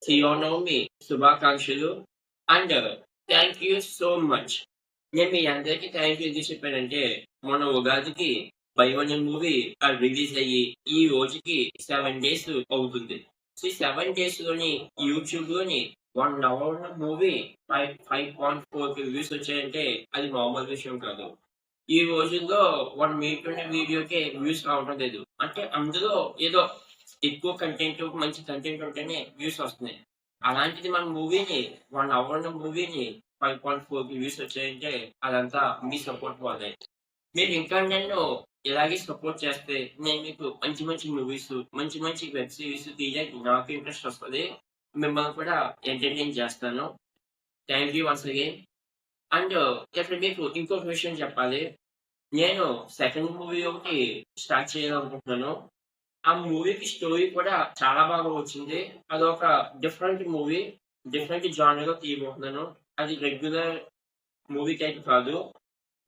శ్రీరామనవమి శుభాకాంక్షలు. And thank you so much. నేను మీ అందరికీ థ్యాంక్ యూ ఎందుకు చెప్పానంటే, మొన్న ఉగాదికి 'బై వన్' మూవీ రిలీజ్ అయ్యి ఈ రోజుకి 7 డేస్ అవుతుంది. సో, ఈ 7 డేస్‌లోని యూట్యూబ్‌లోని 1 అవర్ ఉన్న మూవీ 5.4 వ్యూస్ వచ్చాయంటే అది మామూలు విషయం కాదు. ఈ రోజుల్లో 1 మినిట్ ఉన్న వీడియోకే వ్యూస్ రావడం లేదు. అంటే అందులో ఏదో ఎక్కువ కంటెంట్, మంచి కంటెంట్ ఉంటేనే వ్యూస్ వస్తున్నాయి. అలాంటిది మన మూవీని 1 అవర్ ఉన్న మూవీని 5.4 వ్యూస్ వచ్చాయంటే అదంతా మీ సపోర్ట్ వల్లే. మీరు ఇంకా నన్ను ఇలాగే సపోర్ట్ చేస్తే నేను మీకు మంచి మంచి మూవీస్, మంచి మంచి వెబ్ సీరీస్ తీయడానికి నాకు ఇంట్రెస్ట్ వస్తది. మిమ్మల్ని కూడా ఎంటర్‌టైన్ చేస్తాను. Thank you once again. And ఇక్కడ మీకు ఇంకొక విషయం చెప్పాలి. నేను సెకండ్ మూవీ ఒకటి స్టార్ట్ చేయాలనుకుంటున్నాను. ఆ మూవీకి స్టోరీ కూడా చాలా బాగా వచ్చింది. అదొక డిఫరెంట్ మూవీ. డిఫరెంట్ జానర్‌లో తీయబోతున్నాను. అది రెగ్యులర్ మూవీ టైప్ కాదు.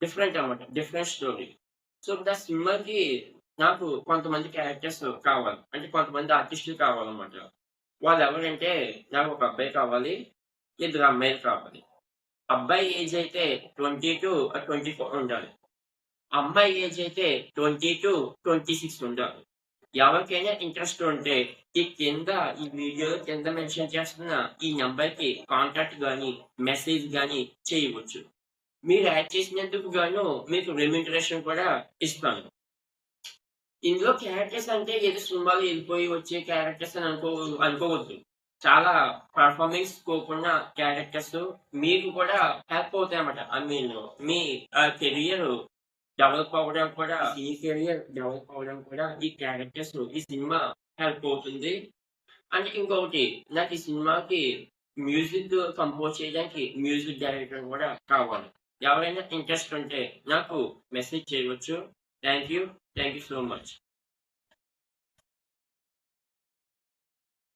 డిఫరెంట్ అన్నమాట. Different story. సో, ఇప్పుడు ఆ సినిమాకి నాకు కొంతమంది క్యారెక్టర్స్ కావాలి. అంటే కొంతమంది ఆర్టిస్టులు కావాలన్నమాట. వాళ్ళెవరంటే నాకు ఒక అబ్బాయి కావాలి. ఇద్దరు అమ్మాయిలు కావాలి. అబ్బాయి ఏజ్ అయితే 22-24 ఉండాలి. అమ్మాయి ఏజ్ అయితే 20-26 ఉండాలి. ఎవరికైనా ఇంట్రెస్ట్ ఉంటే ఈ వీడియోలో కింద మెన్షన్ చేస్తున్న ఈ నంబర్‌కి కాంటాక్ట్ గాని, మెసేజ్ గాని చేయవచ్చు. మీరు యాడ్ చేసినందుకు గాను మీకు రెమ్యూనరేషన్ కూడా ఇస్తాను. ఇందులో క్యారెక్టర్స్ అంటే ఏదో సినిమాలో ఎళ్ళిపోయి వచ్చే క్యారెక్టర్స్ అని అనుకోవద్దు. చాలా పెర్ఫార్మెన్స్ స్కోప్ ఉన్న క్యారెక్టర్స్ మీకు కూడా హెల్ప్ అవుతాయన్నమాట. ఐ మీన్ మీ కెరియర్ డెవలప్ అవ్వడానికి కూడా ఈ క్యారెక్టర్స్, ఈ సినిమా హెల్ప్ అవుతుంది. అండ్ ఇంకొకటి నాకు ఈ సినిమాకి మ్యూజిక్ కంపోజ్ చేయడానికి మ్యూజిక్ డైరెక్టర్ కూడా కావాలి. ఎవరైనా ఇంట్రెస్ట్ ఉంటే నాకు మెసేజ్ చేయవచ్చు. Thank you. Thank you so much.